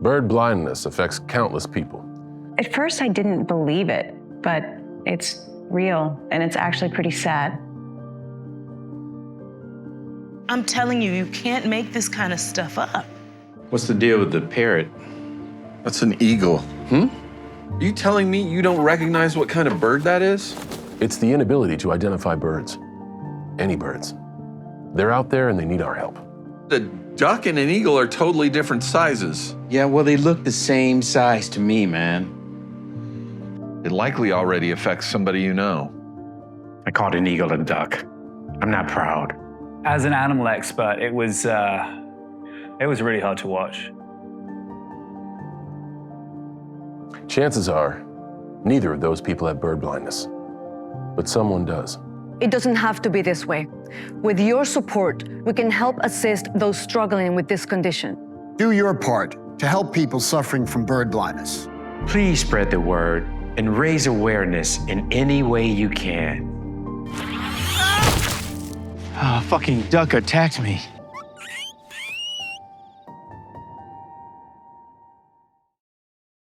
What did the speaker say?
Bird blindness affects countless people. At first, I didn't believe it, but it's real, and it's actually pretty sad. I'm telling you, you can't make this kind of stuff up. What's the deal with the parrot? That's an eagle. Are you telling me you don't recognize what kind of bird that is? It's the inability to identify birds. Any birds. They're out there and they need our help. A duck and an eagle are totally different sizes. Yeah, well, they look the same size to me, man. It likely already affects somebody you know. I called an eagle a duck. I'm not proud. As an animal expert, it was really hard to watch. Chances are, neither of those people have bird blindness, but someone does. It doesn't have to be this way. With your support, we can help assist those struggling with this condition. Do your part to help people suffering from bird blindness. Please spread the word and raise awareness in any way you can. Oh, fucking duck attacked me.